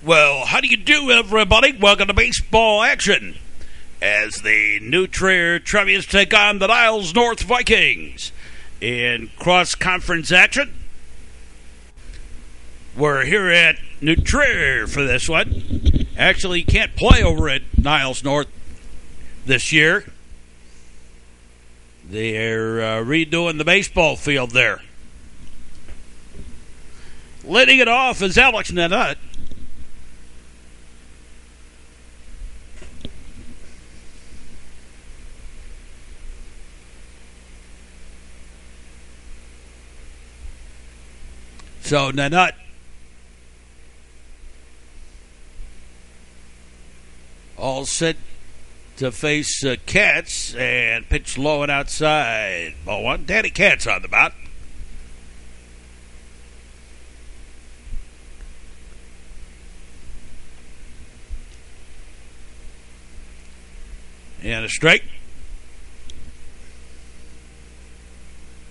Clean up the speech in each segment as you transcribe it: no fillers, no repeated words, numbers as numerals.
Well, how do you do, everybody? Welcome to baseball action as the new Trier Trevians take on the Niles North Vikings in cross-conference action. We're here at New Trier for this one. Actually, you can't play over at Niles North this year. They're redoing the baseball field there. Leading it off is Alex Nanut. So Nanut all set to face Katz and pitch low and outside. Ball one. Danny Katz on the mound. And a strike.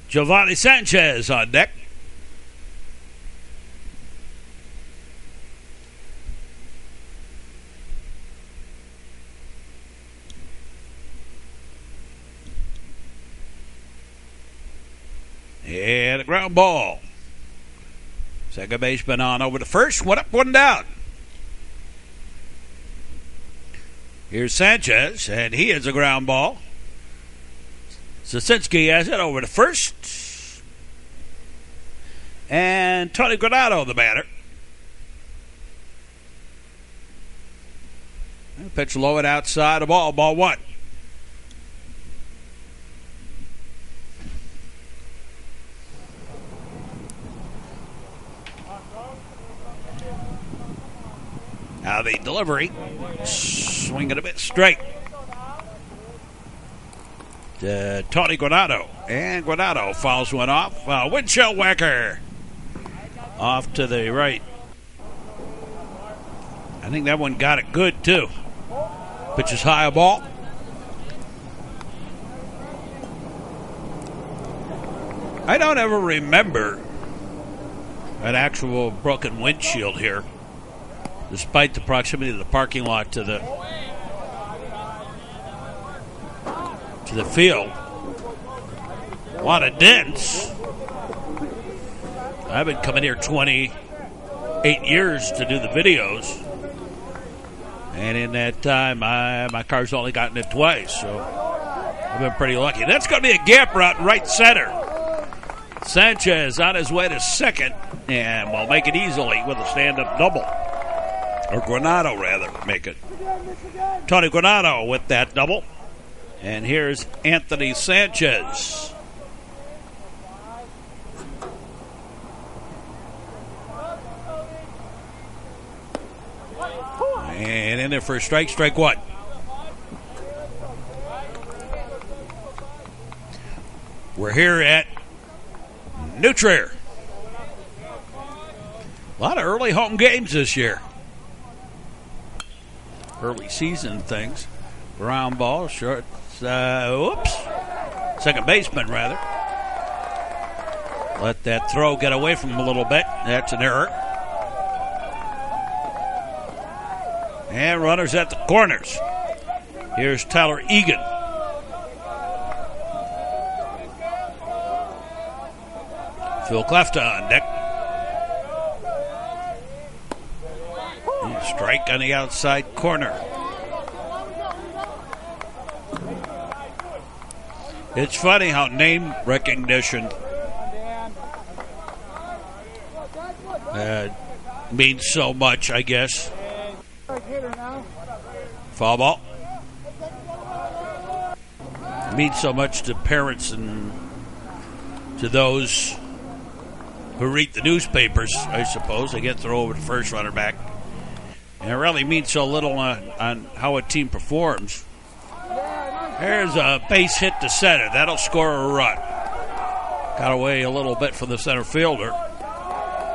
Giovanni Sanchez on deck. And a ground ball. Second baseman on over to first. One up, one down. Here's Sanchez, and he has a ground ball. Sasinski has it over to first. And Tony Granado, the batter. Pitch low and outside of ball one. Now the delivery, swinging a bit straight to Tony Granado. And Granado fouls one off. Windshield whacker off to the right. I think that one got it good too. Pitches high a ball. I don't ever remember an actual broken windshield here, despite the proximity of the parking lot to the field. A lot of dents. I've been coming here 28 years to do the videos, and in that time my car's only gotten it twice, so I've been pretty lucky. That's going to be a gap route right center. Sanchez on his way to second, and will make it easily with a stand-up double. Or Granado, rather, make it. Tony Granado with that double. And here's Anthony Sanchez. And in there for a strike, strike one. We're here at New Trier. A lot of early home games this year. Early season things. Ground ball, short. Second baseman, rather. Let that throw get away from him a little bit. That's an error. And runners at the corners. Here's Tyler Egan. Phil Clefta on deck. Strike on the outside corner. It's funny how name recognition means so much, I guess. Foul ball. It means so much to parents and to those who read the newspapers, I suppose. They get thrown over the first runner back. And it really means so little on how a team performs. There's a base hit to center. That'll score a run. Got away a little bit from the center fielder.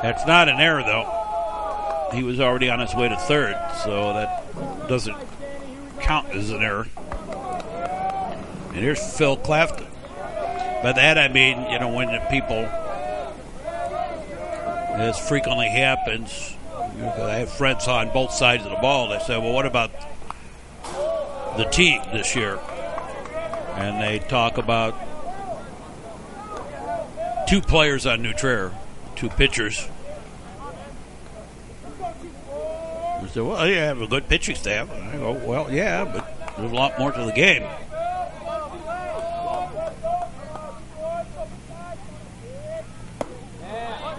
That's not an error, though. He was already on his way to third, so that doesn't count as an error. And here's Phil Clefta. By that I mean, when the people, as frequently happens, I have friends on both sides of the ball. They say, well, what about the team this year? And they talk about 2 players on New Trier, 2 pitchers. I said, well, you have a good pitching staff. And I go, well, yeah, but there's a lot more to the game.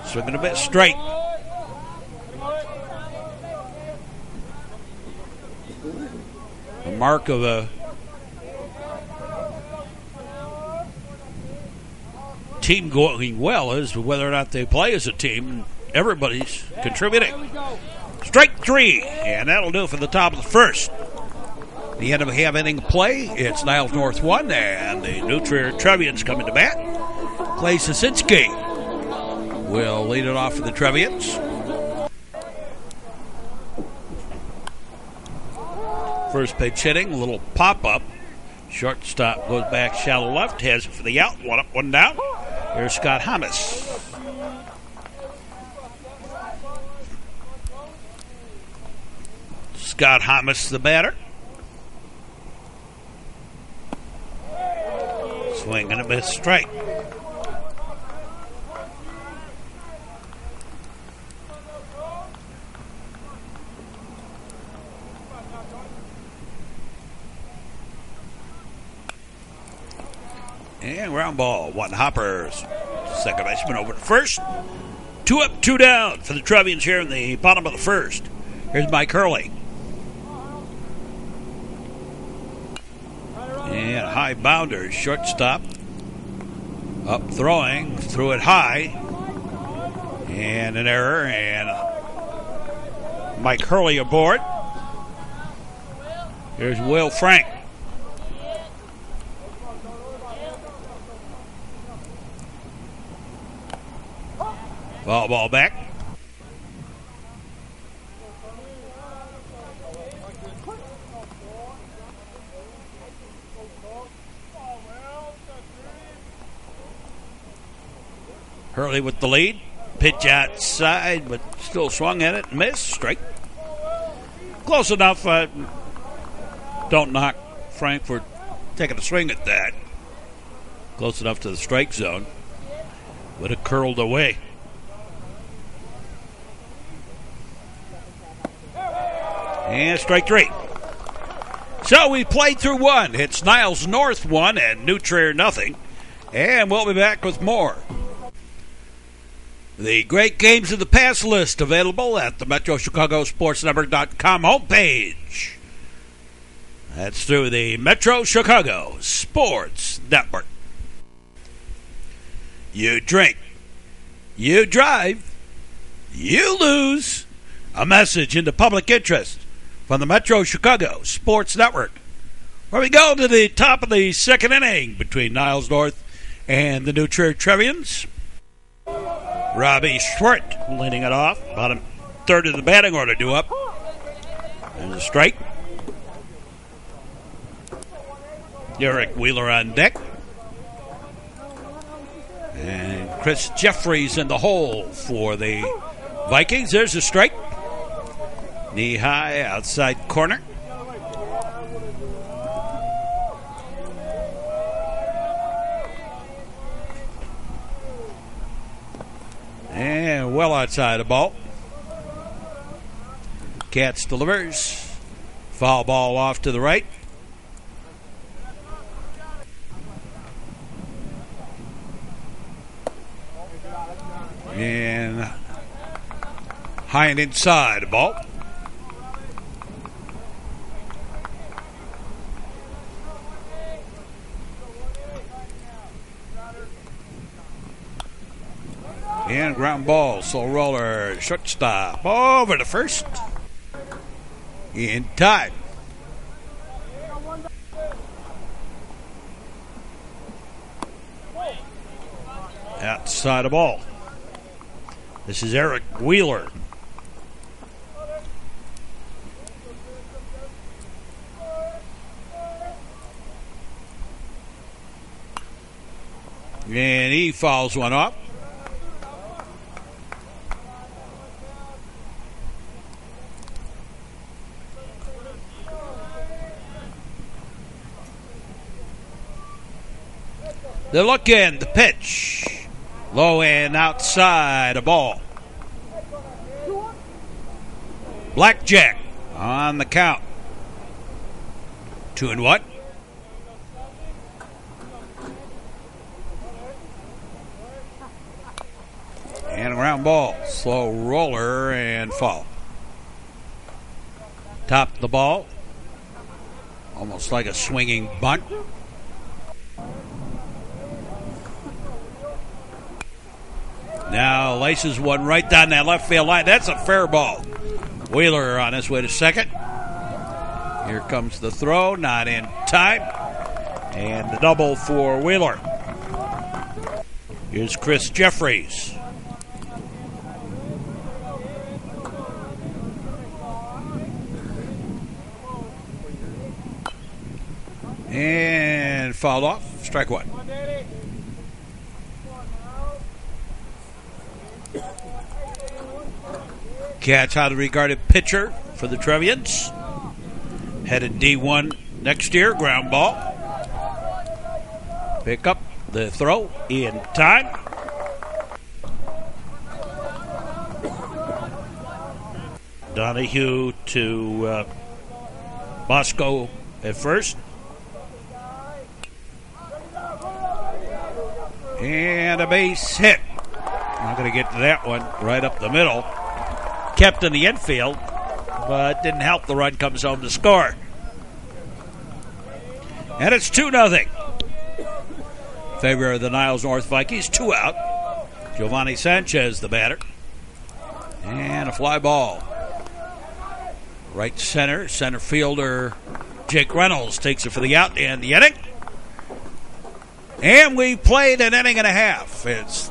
Swinging a bit straight. The mark of a team going well is whether or not they play as a team. Everybody's contributing. Strike 3, and that'll do it for the top of the first. The end of a half-inning play, it's Niles North 1, and the new Trier Trevians coming to bat. Clay Sasinski will lead it off for the Trevians. First pitch hitting, a little pop-up. Shortstop goes back shallow left, has it for the out. 1 up, 1 down. Here's Scott Hamas. Scott Hamas, the batter. Swing and a miss, strike. And ground ball. 1 Hoppers. Second baseman over to first. 2 up, 2 down for the Trevians here in the bottom of the first. Here's Mike Hurley. And high bounder, shortstop. Up throwing, threw it high. And an error, and Mike Hurley aboard. Here's Will Frank. Foul ball back. Hurley with the lead. Pitch outside, but still swung at it and missed. Strike. Close enough. Don't knock Frank for taking a swing at that. Close enough to the strike zone. Would have curled away. And strike 3. So we played through 1. It's Niles North 1 and New Trier nothing. And we'll be back with more. The great games of the past list available at the MetroChicagoSportsNetwork.com homepage. That's through the Metro Chicago Sports Network. You drink, you drive, you lose. A message in the public interest from the Metro Chicago Sports Network, where we go to the top of the second inning between Niles North and the new Trier Trevians. Robbie Schwartz leading it off. About a third of the batting order due up. There's a strike. Eric Wheeler on deck. And Chris Jeffries in the hole for the Vikings. There's a strike. Knee high, outside corner. And well outside the ball. Katz delivers. Foul ball off to the right. And high and inside the ball. And ground ball, slow roller, shortstop, over to first. In time. Outside the ball. This is Eric Wheeler. And he fouls one up. They're looking, the pitch. Low and outside, a ball. Blackjack on the count. 2-1. And a ground ball. Slow roller and foul. Top the ball. Almost like a swinging bunt. Now laces one right down that left field line. That's a fair ball. Wheeler on his way to second. Here comes the throw, not in time. And the double for Wheeler. Here's Chris Jeffries. And fouled off. Strike one. Catch highly regarded pitcher for the Trevians. Headed D1 next year. Ground ball. Pick up the throw in time. Donahue to Bosco at first. And a base hit. Not going to get to that one. Right up the middle. Kept in the infield, but didn't help. The run comes home to score. And it's 2-0. Favor of the Niles North Vikings. 2 out. Giovanni Sanchez, the batter. And a fly ball. Right center. Center fielder Jake Reynolds takes it for the out and the inning. And we played an inning and a half. It's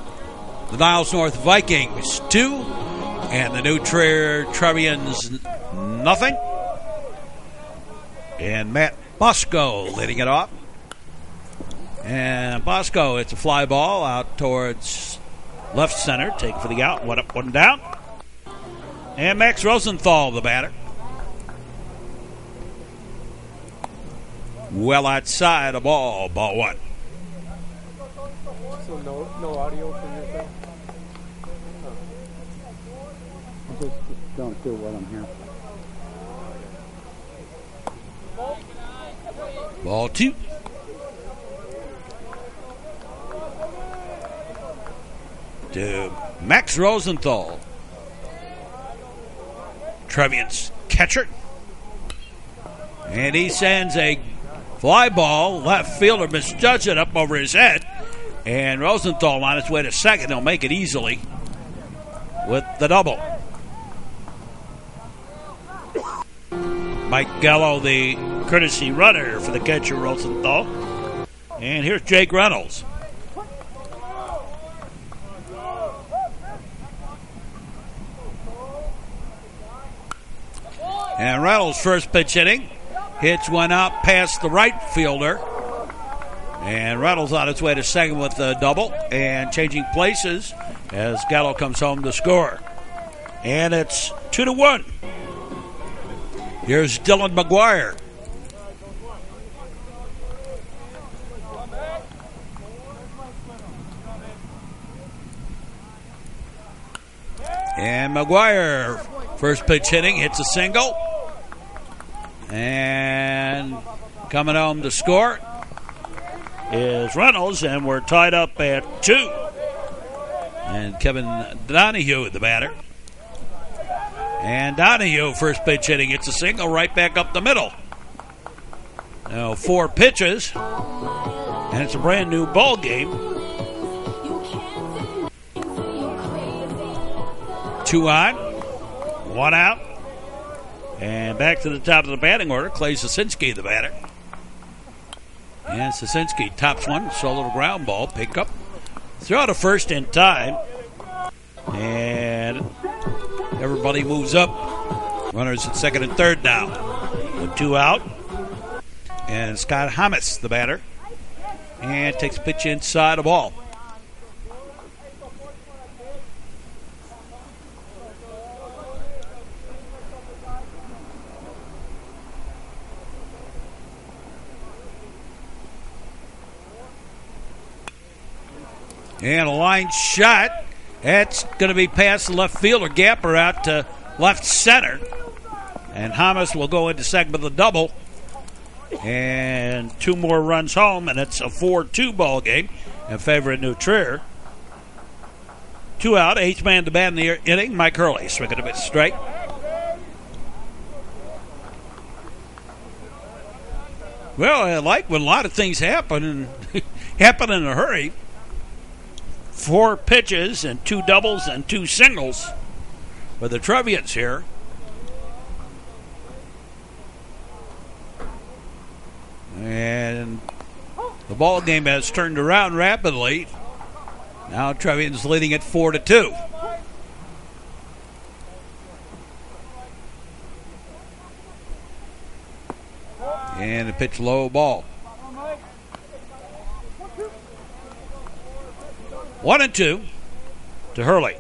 the Niles North Vikings 2 and the new Trier Trevians nothing. And Matt Bosco leading it off. And Bosco, it's a fly ball out towards left center. Take for the out. One up, one down. And Max Rosenthal, the batter. Well outside, a ball. Ball one. So no audio from your side? I just don't feel what I'm here. Ball two. To Max Rosenthal. Trevians catcher. And he sends a fly ball. Left fielder misjudged it up over his head. And Rosenthal on his way to second. He'll make it easily with the double. Mike Gallo, the courtesy runner for the catcher, Rosenthal. And here's Jake Reynolds. And Reynolds' first pitch hitting. Hits one out past the right fielder. And Reynolds on his way to second with the double. And changing places as Gallo comes home to score. And it's 2-1. Here's Dylan McGuire. And McGuire, first pitch hitting, hits a single. And coming home to score is Reynolds, and we're tied up at 2. And Kevin Donahue, the batter. And Donahue, first pitch hitting, hits a single right back up the middle. Now 4 pitches, and it's a brand new ball game. 2 on, 1 out. And back to the top of the batting order, Clay Sasinski, the batter. And Sasinski tops one, solo ground ball, pick up. Throw to first in time. And everybody moves up. Runners at second and third now. With 2 out. And Scott Hamas, the batter. And takes a pitch inside a ball. And a line shot. That's going to be past the left fielder. Gapper out to left center. And Hamas will go into second with a double. And 2 more runs home, and it's a 4-2 ball game in favor of New Trier. 2 out, 8th man to bat in the inning. Mike Hurley swinging a bit straight. Well, I like when a lot of things happen and happen in a hurry. 4 pitches and 2 doubles and 2 singles for the Trevians here. And the ball game has turned around rapidly. Now Trevians leading it 4-2. And a pitch low ball. 1-2 to Hurley.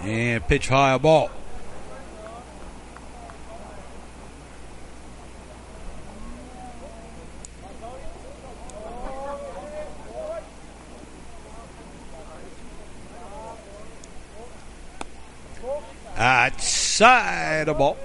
And pitch high a ball. Outside a ball.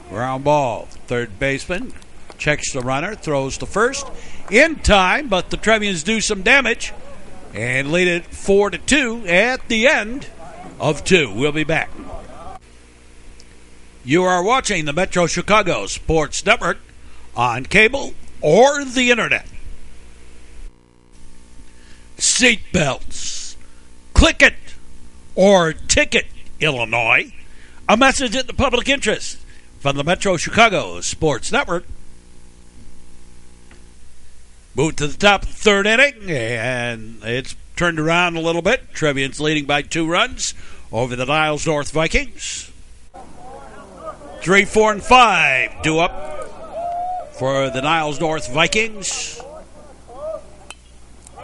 Ground ball. Third baseman checks the runner, throws to first in time, but the Trevians do some damage and lead it 4-2 at the end of 2. We'll be back. You are watching the Metro Chicago Sports Network on cable or the internet. Seatbelts. Click it or ticket, Illinois. A message in the public interest from the Metro Chicago Sports Network. Move to the top of the 3rd inning, and it's turned around a little bit. Trevians leading by 2 runs over the Niles North Vikings. 3, 4, and 5 due up for the Niles North Vikings.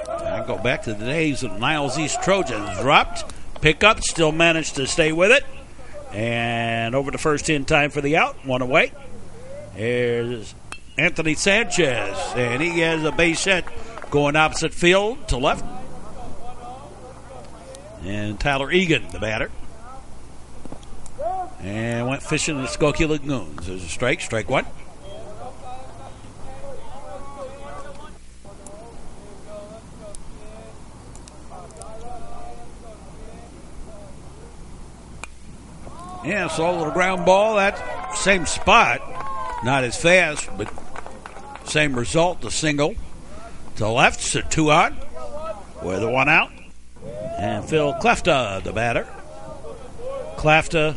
I go back to the days of Niles East Trojans. Dropped, pick up, still managed to stay with it. And over to first in time for the out. 1 away. Here's Anthony Sanchez. And he has a base hit going opposite field to left. And Tyler Egan, the batter. And went fishing in the Skokie Lagoons. There's a strike. Strike 1. Yeah, so a little ground ball, that same spot. Not as fast, but same result, the single. To left, so 2 out with a 1 out. And Phil Klefta, the batter. Klefta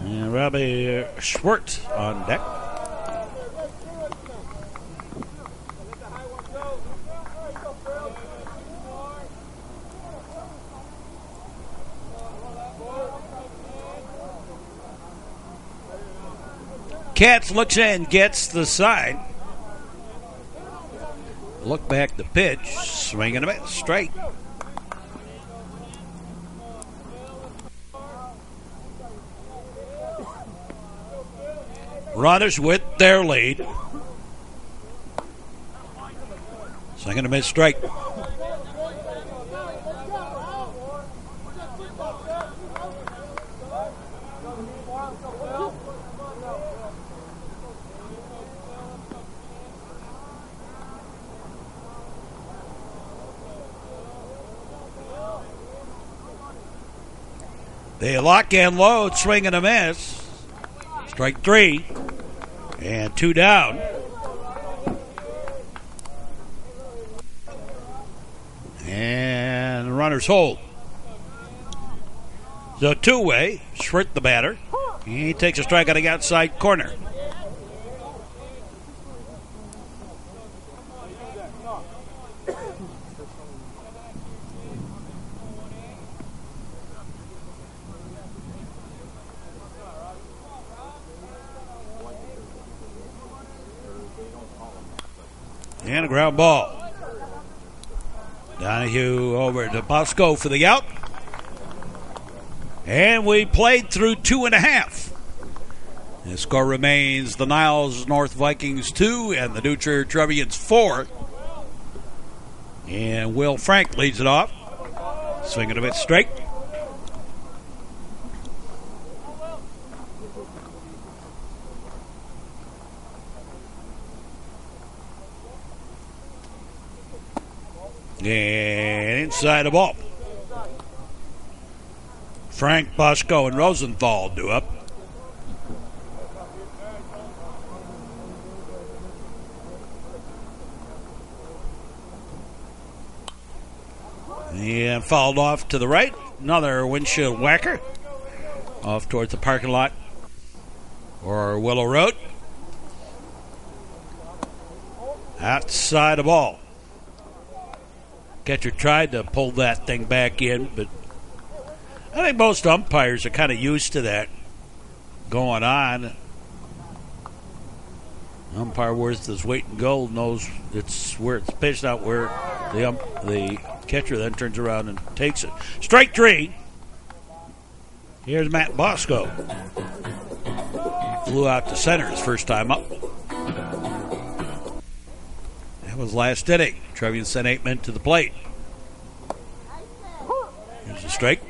and Robbie Schwartz on deck. Katz looks in, gets the side. Look back the pitch, swinging a bit straight. Runners with their lead. Swinging a miss strike. They lock and load, swing and a miss. Strike 3. And 2 down. And the runners hold. So 2-way, Schwert the batter. He takes a strike on the outside corner. And a ground ball. Donahue over to Bosco for the out. And we played through 2.5. The score remains the Niles North Vikings 2 and the Trier Trevians 4. And Will Frank leads it off. Swinging a bit straight. And inside the ball. Frank, Bosco, and Rosenthal do up. And fouled off to the right. Another windshield whacker. Off towards the parking lot or Willow Road. Outside the ball. Catcher tried to pull that thing back in, but I think most umpires are kind of used to that going on. Umpire worth his weight in gold knows it's where it's pitched, out where the catcher then turns around and takes it. Strike 3. Here's Matt Bosco. Flew out to center his first time up. That was last inning. Trevian sent 8 men to the plate. Here's the strike.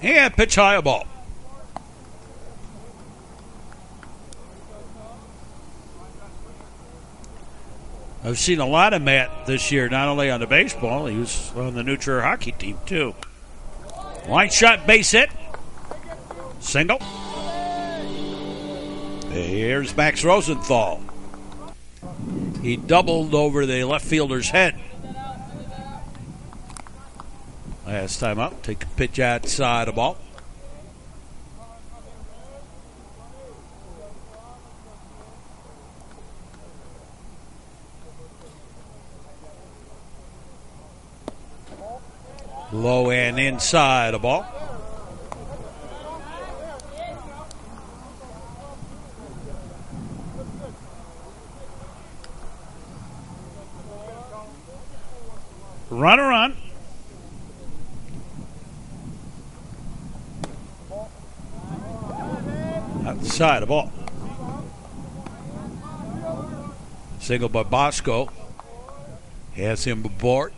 And pitch high, a ball. I've seen a lot of Matt this year, not only on the baseball, he was on the Trier hockey team too. Line shot, base hit. Single. Here's Max Rosenthal. He doubled over the left fielder's head. Last time up, take a pitch outside the ball. Low and inside the ball. Runner on. Outside the ball. Single by Bosco. Has him aboard.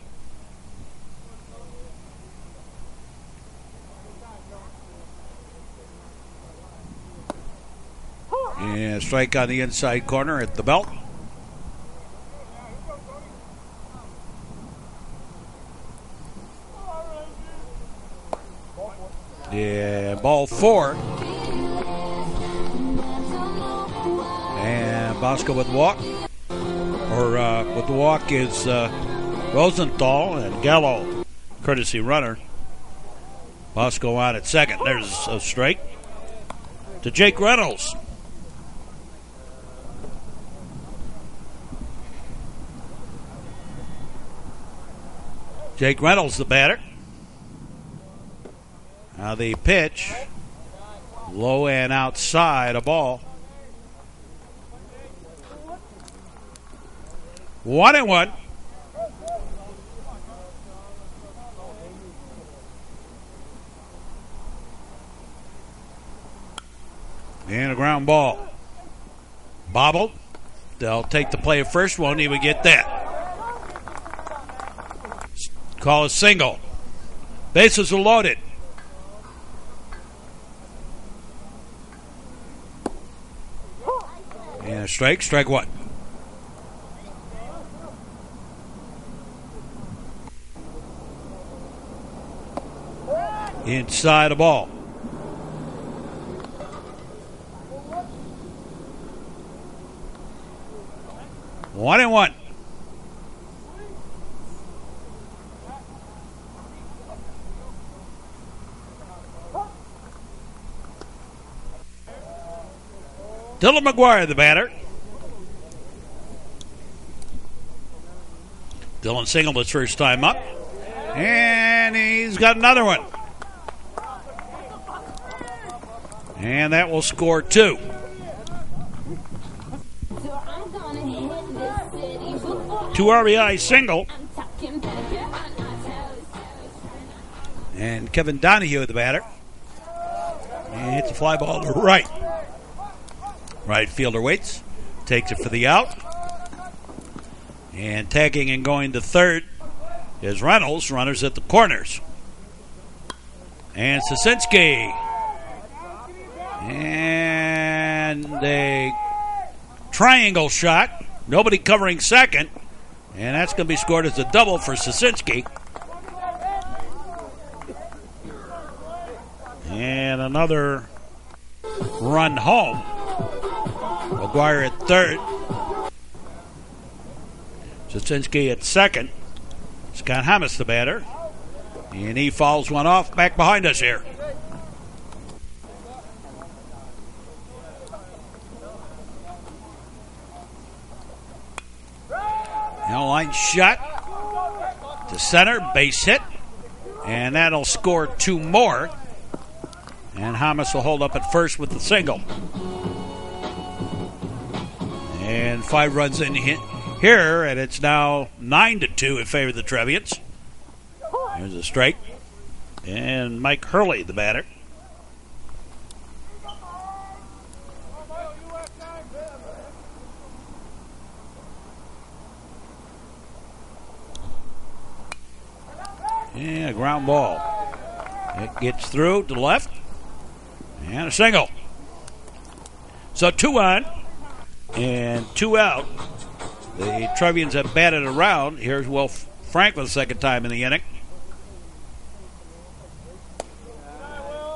And strike on the inside corner at the belt. Yeah, ball 4. And Bosco with the walk. Or with the walk is Rosenthal and Gallo, courtesy runner. Bosco on at second. There's a strike to Jake Reynolds. Jake Reynolds, the batter. Now the pitch. Low and outside a ball. 1-1. And a ground ball. Bobbled. They'll take the play at first. Won't even get that. Call a single. Bases are loaded. And a strike. Strike 1. Inside the ball. One and one. Dylan McGuire, the batter. Dylan singled his first time up. And he's got another one. And that will score 2. Two RBI single. And Kevin Donahue, the batter. And hits a fly ball to right. Right fielder waits. Takes it for the out. And tagging and going to third is Reynolds. Runners at the corners. And Sosinski. And a triangle shot. Nobody covering second. And that's going to be scored as a double for Sosinski. And another run home. McGuire at third. Sosinski at second. Scott Hamas the batter. And he fouls one off back behind us here. Now line shot to center, base hit, and that'll score 2 more. And Hamas will hold up at first with the single. And 5 runs in here, and it's now 9-2 in favor of the Trevians. Here's a strike. And Mike Hurley, the batter. Yeah, ground ball. It gets through to the left. And a single. So 2 on and 2 out. The Trevians have batted around. Here's Will Franklin, second time in the inning.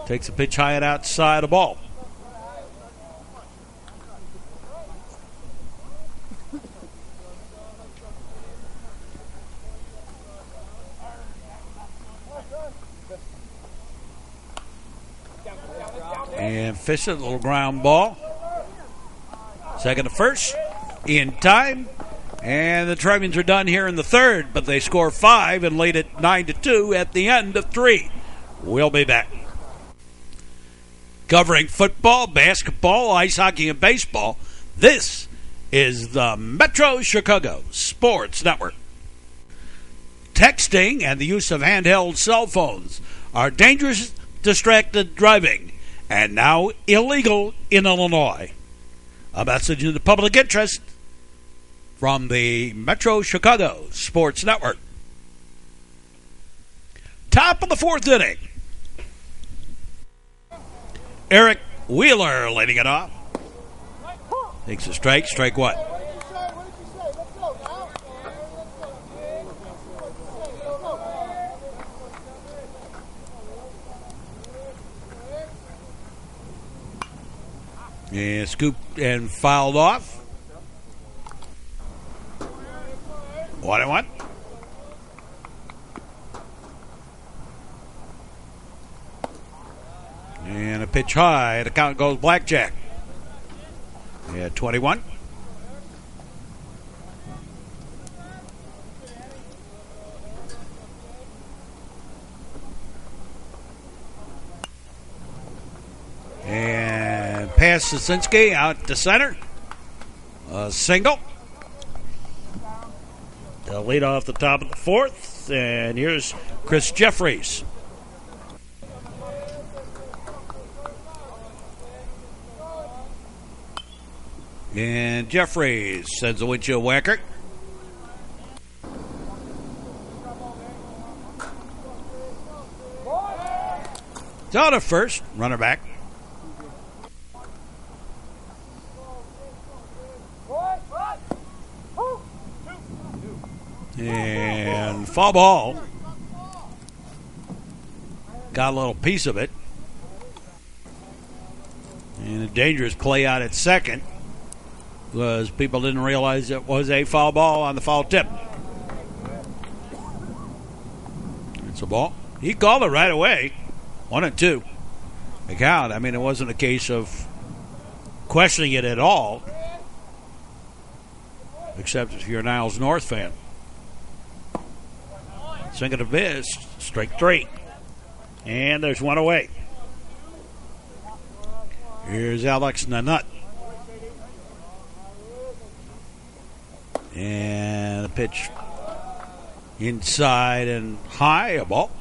Takes a pitch high and outside the ball. And Fisher, a little ground ball. Second to first. In time. And the Trevians are done here in the third, but they score 5 and lead it 9-2 at the end of 3. We'll be back. Covering football, basketball, ice hockey, and baseball, this is the Metro Chicago Sports Network. Texting and the use of handheld cell phones are dangerous, distracted driving, and now illegal in Illinois. A message in the public interest from the Metro Chicago Sports Network. Top of the 4th inning. Eric Wheeler leading it off. Takes a strike. Strike one. And scooped and fouled off. 1-1. And a pitch high. The count goes blackjack. Yeah, 21. And pass Sosinski out to center. A single. They'll lead off the top of the 4th. And here's Chris Jeffries. And Jeffries sends a windshield whacker. It's out at first. Runner back. And foul ball. Got a little piece of it. And a dangerous play out at second, because people didn't realize it was a foul ball on the foul tip. It's a ball. He called it right away. 1-2. The count. I mean, it wasn't a case of questioning it at all, except if you're a Niles North fan. Swing and a miss. Strike 3. And there's one away. Here's Alex Nanut. And the pitch inside and high, a ball.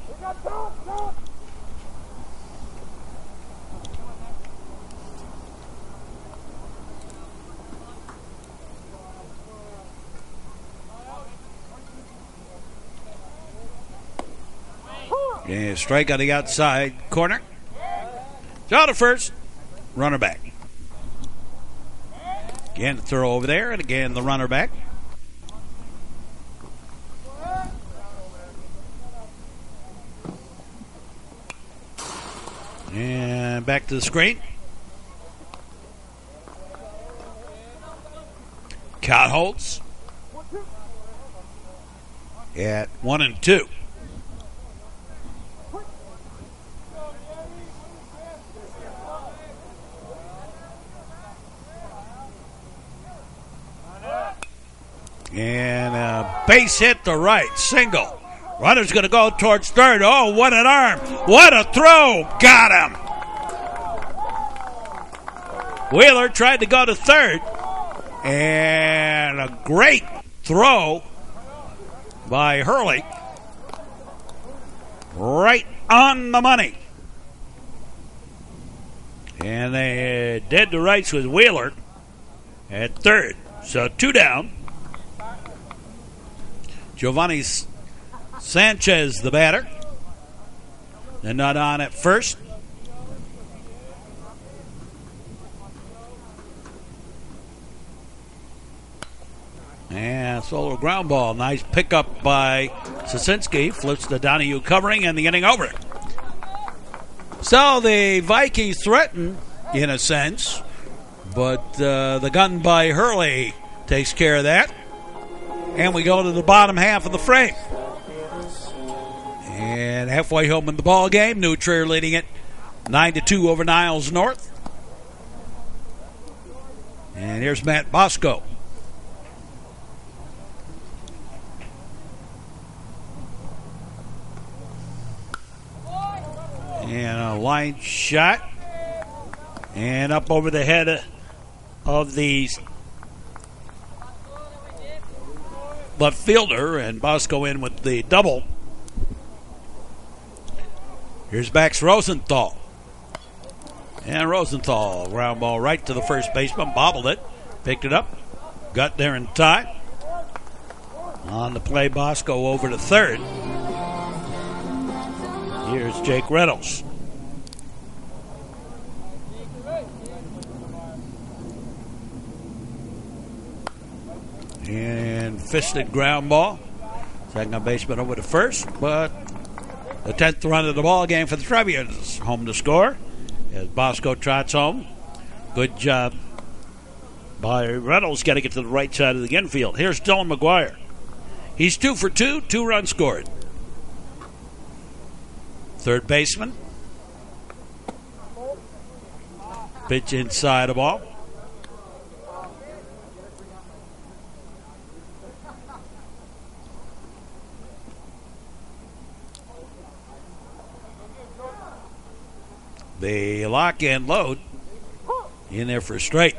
And strike on the outside corner. Draw to first. Runner back. Again, the throw over there, and again the runner back. And back to the screen. Count holds at 1-2. And a base hit to right, single. Runner's going to go towards third. Oh, what an arm. What a throw. Got him. Wheeler tried to go to third. And a great throw by Hurley. Right on the money. And they dead to rights with Wheeler at third. So 2 down. Giovanni Sanchez, the batter. They're not on at first. And solo ground ball. Nice pickup by Sosinski. Flips to Donahue covering, and the inning over. So the Vikings threaten, in a sense, but the gun by Hurley takes care of that. And we go to the bottom half of the frame. And halfway home in the ball game, New Trier leading it 9-2 over Niles North. And here's Matt Bosco. And a line shot. And up over the head of the left fielder, and Bosco in with the double. Here's Max Rosenthal. And Rosenthal, ground ball right to the first baseman, bobbled it, picked it up, got there in time. On the play, Bosco over to third. Here's Jake Reynolds. And fisted ground ball. Second baseman over to first, but the 10th run of the ball game for the Trevians. Home to score as Bosco trots home. Good job by Reynolds getting it to the right side of the infield. Here's Dylan McGuire. He's 2 for 2, 2 runs scored. Third baseman. Pitch inside the ball. They lock and load in there for a strike.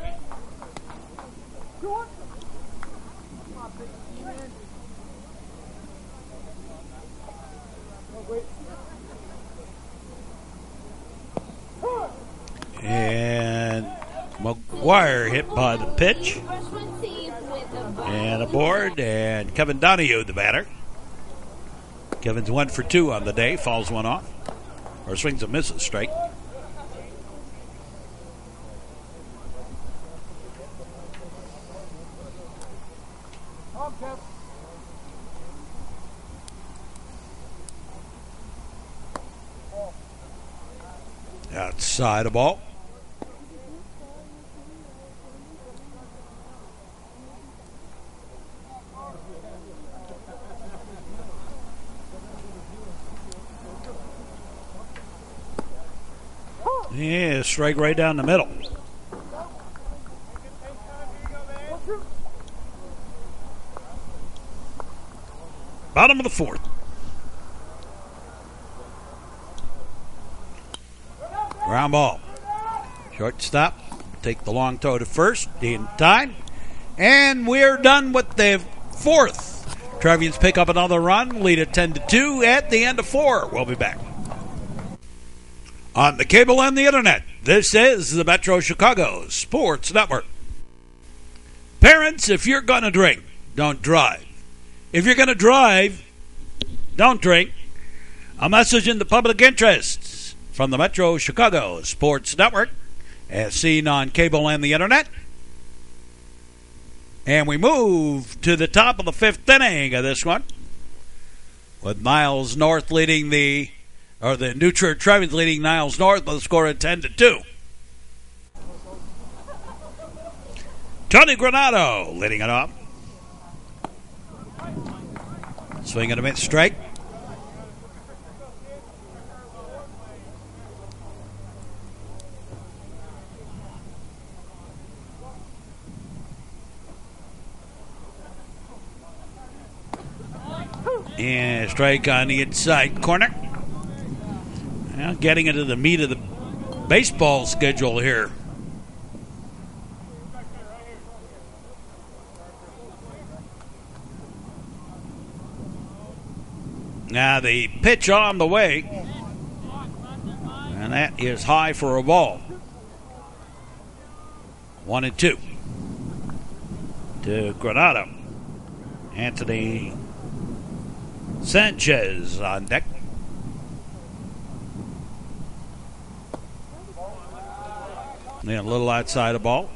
And McGuire hit by the pitch. And aboard, and Kevin Donahue, the batter. Kevin's 1 for 2 on the day, fouls one off. Or swings and misses, strike. Outside the ball. Yeah, strike right down the middle. Bottom of the 4th. Ground ball. Shortstop. Take the long throw to first in time. And we're done with the fourth. Trevians pick up another run. Lead at 10-2 at the end of 4. We'll be back. On the cable and the internet, this is the Metro Chicago Sports Network. Parents, if you're going to drink, don't drive. If you're going to drive, don't drink. A message in the public interest from the Metro Chicago Sports Network, as seen on cable and the internet. And we move to the top of the 5th inning of this one, with Niles North leading the New Trier Trevians leading Niles North with a score of 10-2. Tony Granado leading it off. Swing and a miss, strike. And strike on the inside corner. Now getting into the meat of the baseball schedule here. Now the pitch on the way. And that is high for a ball. 1-2 to Granado. Anthony Sanchez on deck. And a little outside the ball.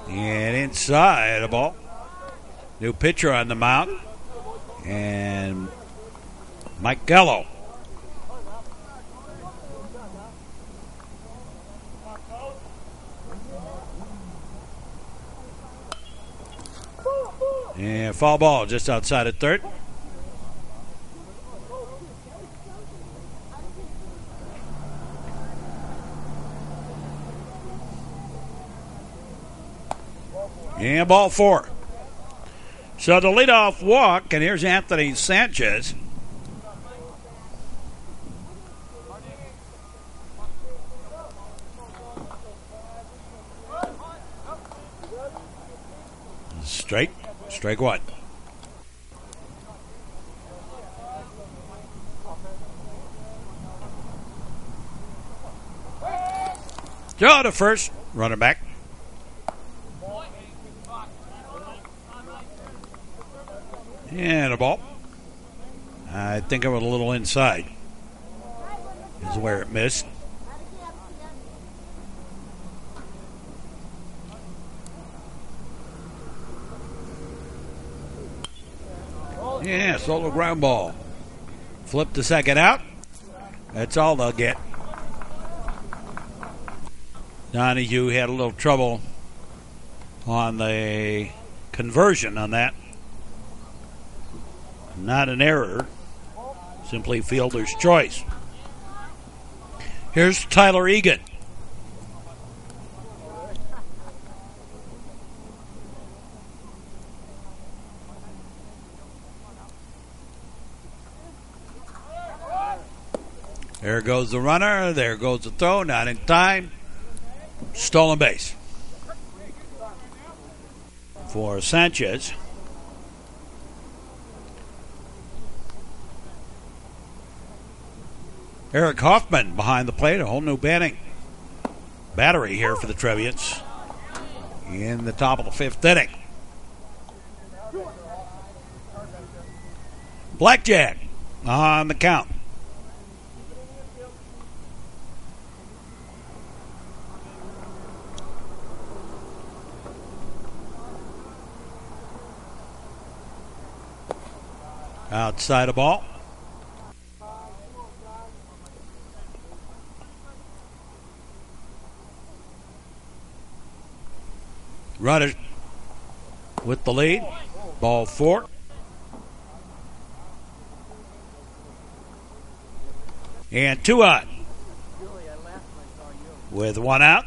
And inside the ball. New pitcher on the mound. And Mike Gallo. And foul ball just outside of third. And ball 4. So the leadoff walk, and here's Anthony Sanchez. Strike 1. Throw to first, runner back. And a ball. I think I was a little inside. Is where it missed. Yeah, solo ground ball. Flip the second out. That's all they'll get. Donahue had a little trouble on the conversion on that. Not an error. Simply fielder's choice. Here's Tyler Egan. There goes the runner. There goes the throw. Not in time. Stolen base for Sanchez. Eric Hoffman behind the plate. A whole new battery here for the Trevians in the top of the 5th inning. Blackjack on the count. Outside the ball. Runner with the lead. Ball 4. And 2 on. With 1 out.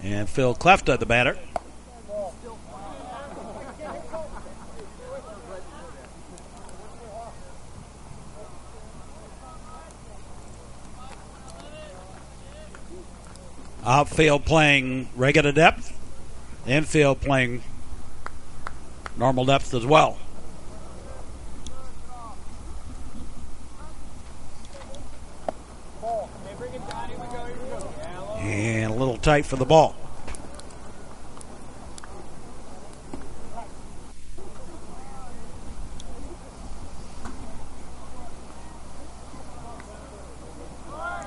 And Phil Clefta, the batter. Outfield playing regular depth. Infield playing normal depth as well. And a little tight for the ball.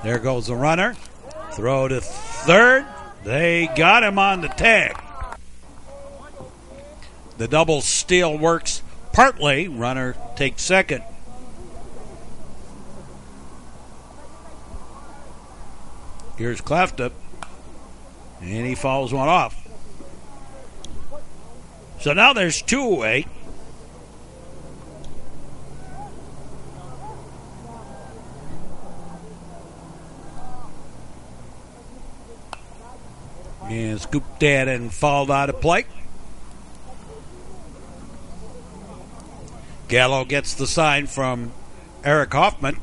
There goes the runner. Throw to third. They got him on the tag. The double steal works partly. Runner takes second. Here's Klefta. And he fouls one off. So now there's two away. And scooped that and fouled out of play. Gallo gets the sign from Eric Hoffman.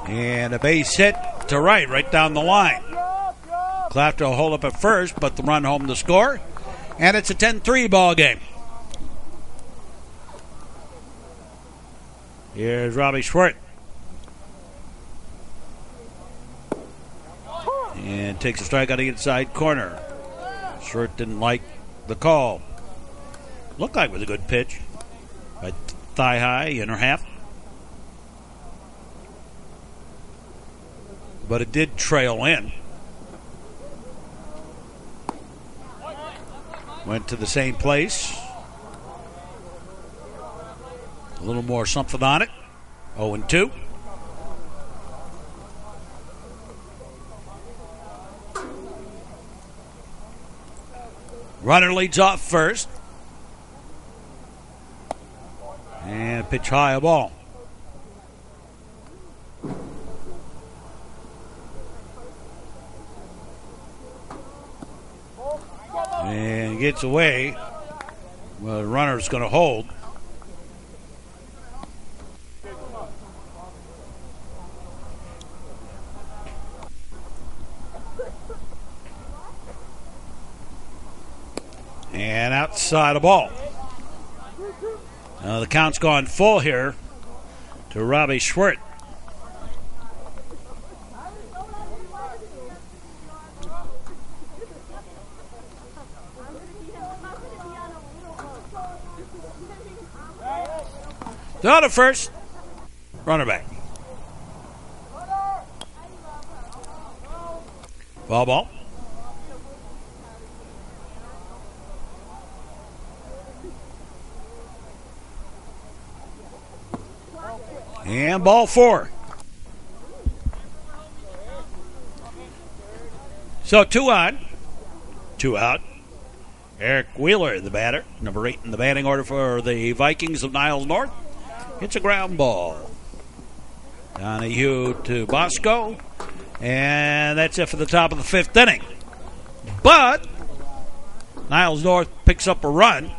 And a base hit to right down the line. Klefta will hold up at first, but the run home to score. And it's a 10-3 ball game. Here's Robbie Schwartz. And takes a strike on the inside corner. Schwartz didn't like the call. Looked like it was a good pitch. Right thigh high, inner half. But it did trail in. Went to the same place. A little more something on it. 0-2. Runner leads off first. And pitch high a ball. And gets away. Well, the runner's going to hold. And outside the ball. The count's gone full here to Robbie Schwartz. Down to first. Runner back. Foul ball. And ball 4. So 2 on, 2 out. Eric Wheeler, the batter, number 8 in the batting order for the Vikings of Niles North. Hits a ground ball. Donahue to Bosco. And that's it for the top of the 5th inning. But Niles North picks up a run.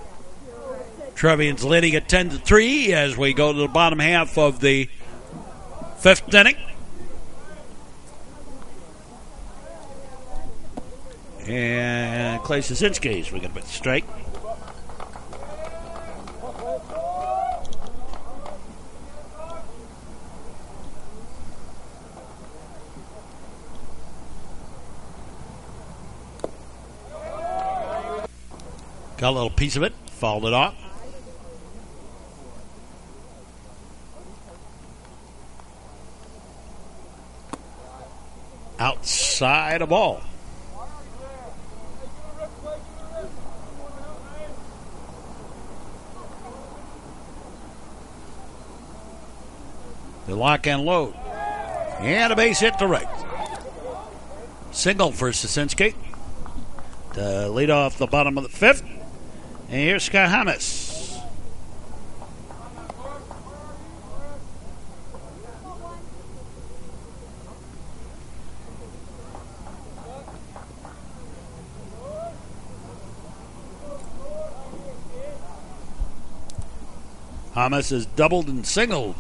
Trevians leading at 10-3 as we go to the bottom half of the 5th inning. And Clay Sosinski's we got a bit strike. Got a little piece of it, fouled it off. Outside a ball. The lock and load. And a base hit to right. Single for Sosinski to lead off the bottom of the 5th. And here's Scott Hamas. Hamas is doubled and singled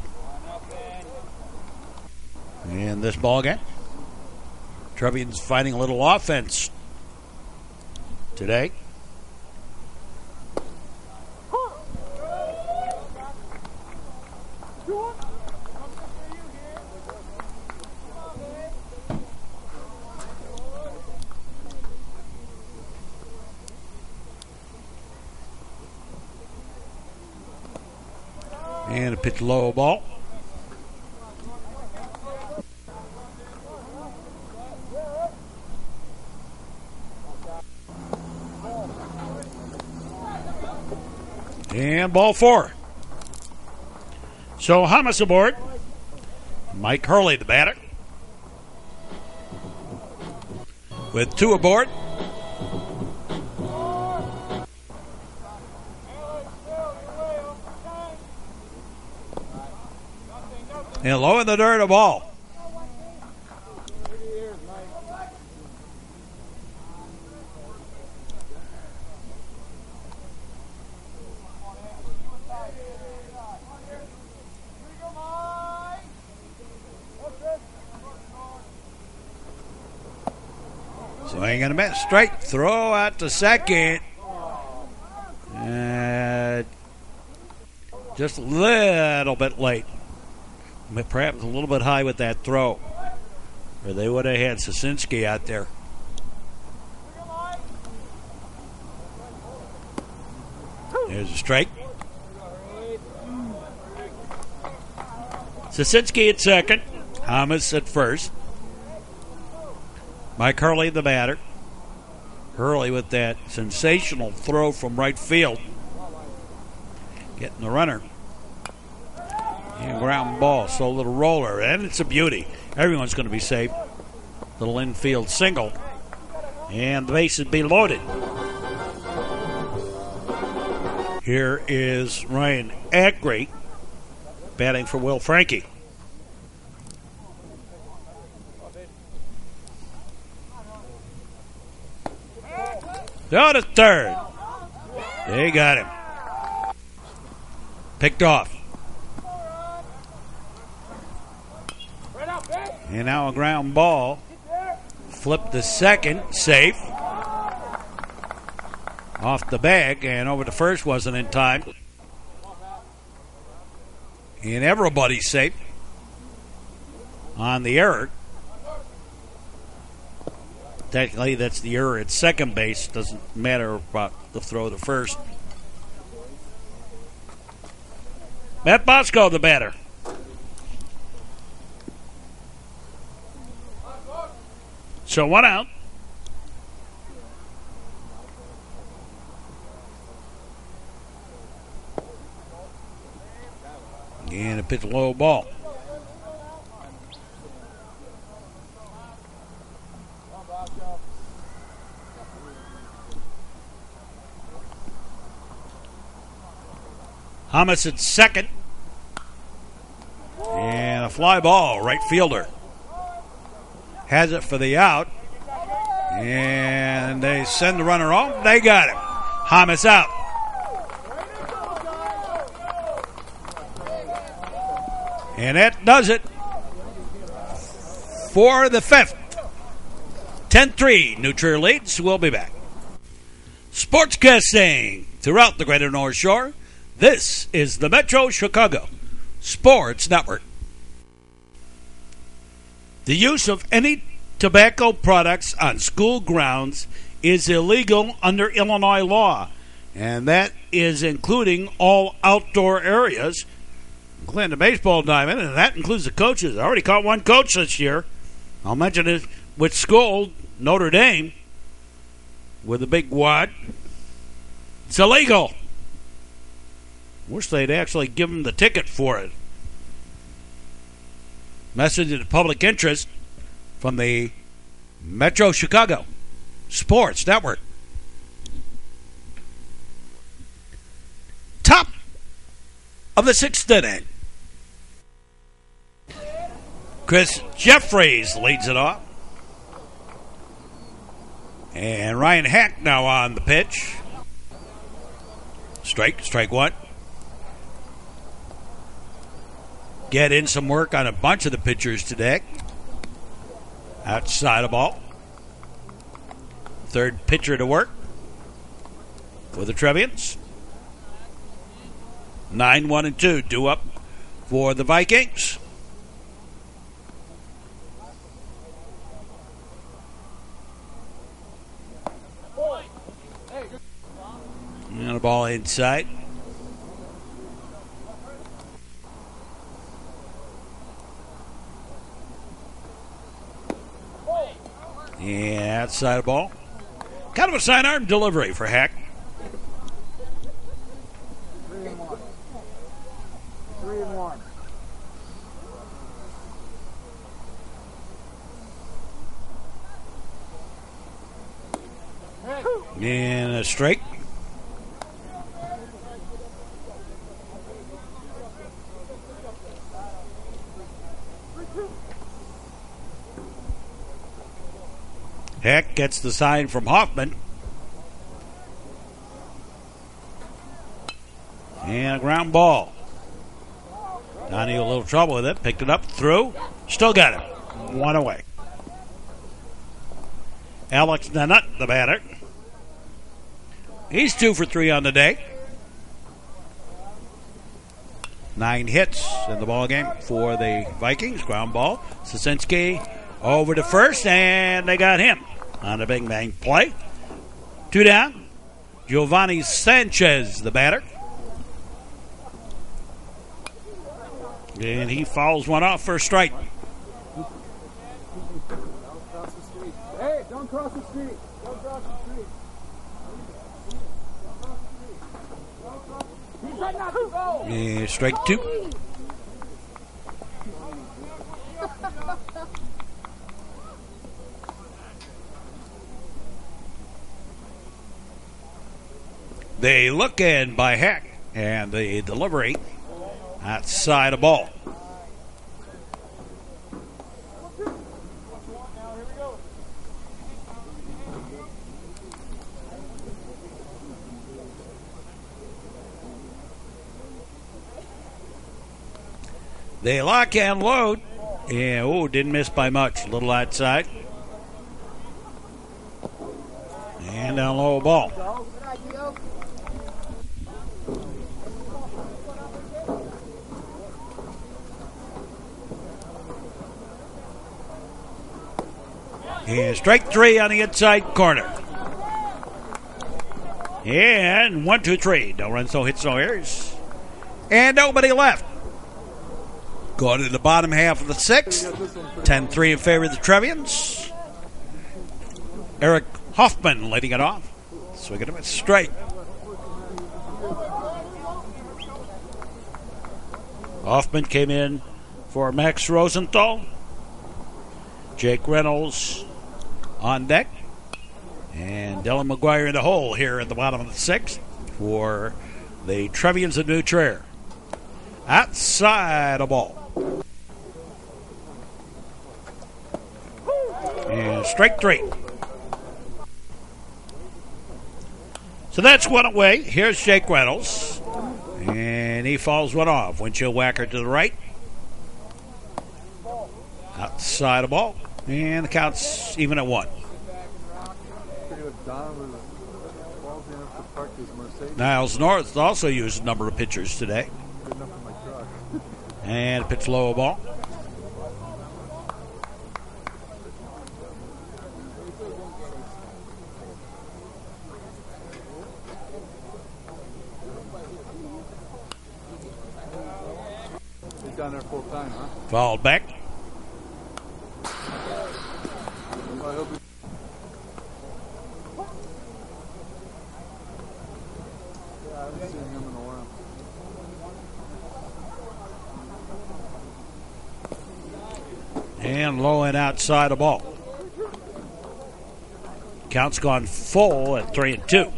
in this ball game. Trevians finding a little offense today. And a pitch low ball. And ball 4. So Hamas aboard. Mike Hurley, the batter. With 2 aboard. And low in the dirt, a ball. Swing and a miss. Straight throw out to second. Just a little bit late. Perhaps a little bit high with that throw. Or they would have had Sosinski out there. There's a strike. Sosinski at second. Hamas at first. Mike Hurley, the batter. Hurley with that sensational throw from right field. Getting the runner. And ground ball, so a little roller. And it's a beauty. Everyone's going to be safe. Little infield single. And the bases be loaded. Here is Ryan Ackrey batting for Will Frankie. Down to third. They got him. Picked off. And now a ground ball. Flip to second. Safe. Off the bag and over to first, wasn't in time. And everybody's safe on the error. Technically, that's the error at second base. Doesn't matter about the throw to first. Matt Bosco, the batter. So 1 out. And a pitch low ball. Hamas at second. And a fly ball, right fielder. Has it for the out. And they send the runner home. They got him. Hamas out. And that does it for the 5th. 10-3, New Trier leads. We'll be back. Sportscasting throughout the Greater North Shore. This is the Metro Chicago Sports Network. The use of any tobacco products on school grounds is illegal under Illinois law, and that is including all outdoor areas, including the baseball diamond, and that includes the coaches. I already caught one coach this year. I'll mention it with school, Notre Dame, with a big wad. It's illegal. Wish they'd actually give him the ticket for it. Message of public interest from the Metro Chicago Sports Network. Top of the 6th inning. Chris Jeffries leads it off. And Ryan Hack now on the pitch. Strike one. get in some work on a bunch of the pitchers today. Outside the ball. Third pitcher to work for the Trevians. 9-1-2 due up for the Vikings. And a ball inside. Yeah, outside the ball. Kind of a sidearm delivery for Heck. 3-1. 3-1. And a strike. Heck gets the sign from Hoffman. And a ground ball. Donnie a little trouble with it. Picked it up, through. Still got it. One away. Alex Nanut, the batter. He's 2 for 3 on the day. 9 hits in the ball game for the Vikings. Ground ball. Sasinski over to first, and they got him on a big bang play. 2 down. Giovanni Sanchez, the batter. And he fouls one off for a strike. Hey, don't cross the street. Don't cross the street. He said not to go. And strike 2. They look in by Heck, and the delivery outside the ball. They lock and load. Yeah, didn't miss by much. A little outside. And down low ball. And strike 3 on the inside corner. And 1, 2, 3. No runs, no hits, no errors. And nobody left. Going to the bottom half of the 6th. 10-3 in favor of the Trevians. Eric Hoffman leading it off. Swinging him at straight. Hoffman came in for Max Rosenthal. Jake Reynolds on deck. And Dylan McGuire in the hole here at the bottom of the 6th for the Trevians of New Trier. Outside a ball. And strike 3. So that's one away. Here's Jake Reynolds. And he fouls one off. Windshield whacker to the right. Outside a ball. And the count's even at 1. Niles North also used a number of pitchers today. And a pitch low ball. He's down there full time, huh? Fouled back. And low and outside the ball. Count's gone full at 3-2.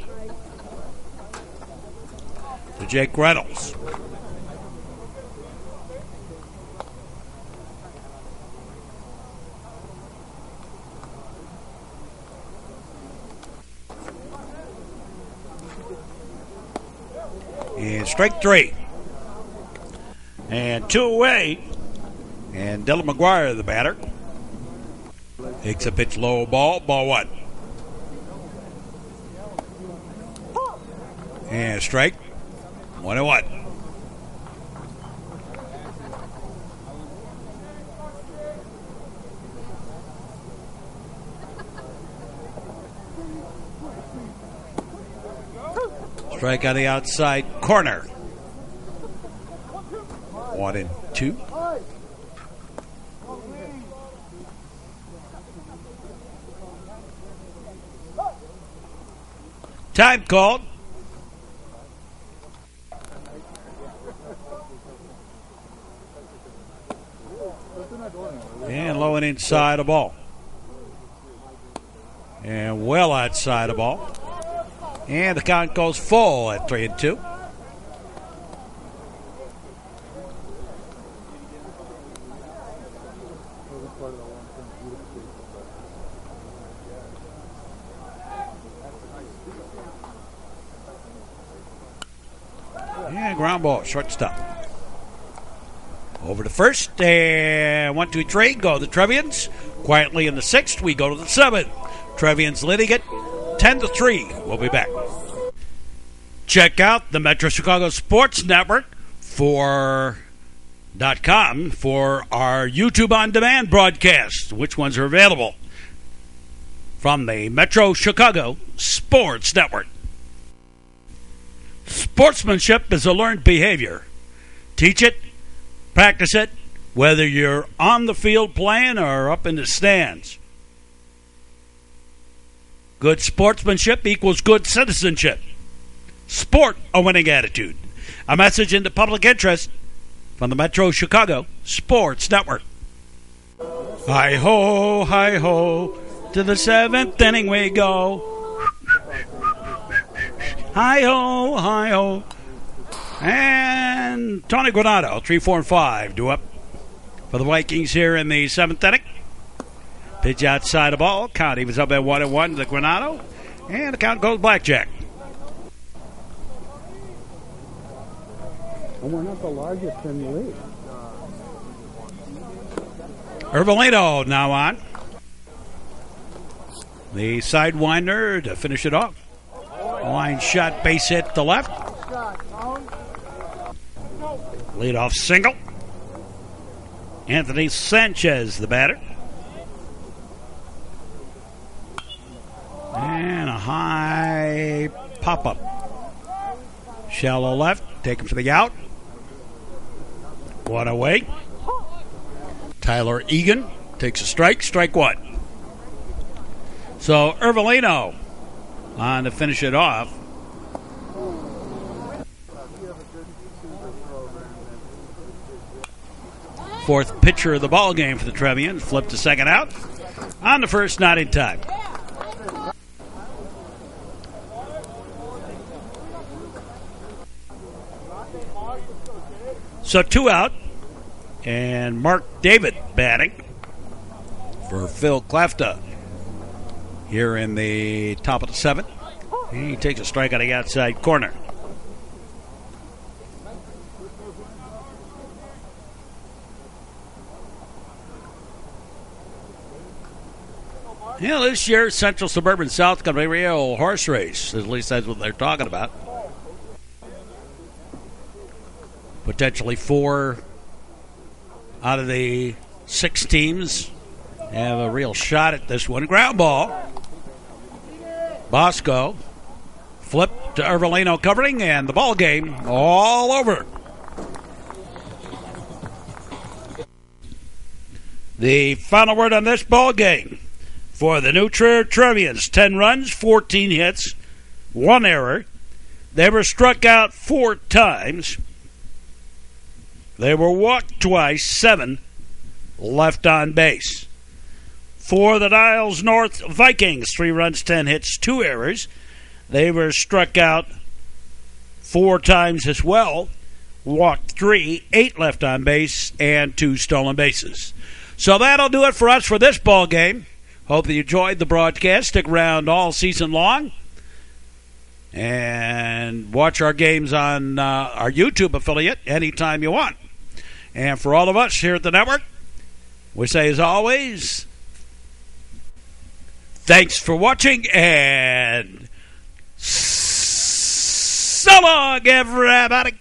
To Jake Reynolds. And strike 3. And 2 away. And Dylan McGuire, the batter. Takes a pitch low, ball 1. And strike. 1-1. Strike on the outside corner. 1-2. Time called. And low and inside a ball. And well outside a ball. And the count goes full at 3-2. And ground ball, shortstop. Over to first, and 1-2 trade, go the Trevians. Quietly in the 6th, we go to the 7th. Trevians leading it 10-3. We'll be back. Check out the Metro Chicago Sports Network .com for our YouTube on demand broadcasts. Which ones are available from the Metro Chicago Sports Network. Sportsmanship is a learned behavior. Teach it, practice it, whether you're on the field playing or up in the stands. Good sportsmanship equals good citizenship. Sport a winning attitude. A message in the public interest from the Metro Chicago Sports Network. Hi-ho, to the 7th inning we go. Hi-ho. And Tony Granado, 3, 4, and 5, due up for the Vikings here in the 7th inning. Pitch outside the ball. Count evens up at 1-1 to Granado. And the count goes blackjack. And we're not the largest in the league. Ervelino now on. The sidewinder to finish it off. Line shot, base hit to left. Leadoff single. Anthony Sanchez, the batter. And a high pop-up. Shallow left. Take him to the out. 1 away. Tyler Egan takes a strike. Strike 1. So Ervelino on to finish it off. Fourth pitcher of the ball game for the Trevians. Flipped to second out. On the first, not in time. So 2 out. And Mark David batting for Phil Klafta here in the top of the 7th. He takes a strike on the outside corner. Yeah, this year, Central Suburban South going to be a real horse race. At least that's what they're talking about. Potentially 4 out of the 6 teams have a real shot at this one. Ground ball. Bosco. Flip to Ervelino covering, and the ball game all over. The final word on this ball game for the new Trier Trevians: 10 runs, 14 hits, 1 error. They were struck out 4 times. They were walked twice, 7 left on base. For the Niles North Vikings, 3 runs, 10 hits, 2 errors. They were struck out 4 times as well. Walked 3, 8 left on base, and 2 stolen bases. So that'll do it for us for this ball game. Hope that you enjoyed the broadcast. Stick around all season long. And watch our games on our YouTube affiliate anytime you want. And for all of us here at the network, we say as always, thanks for watching and so long, everybody.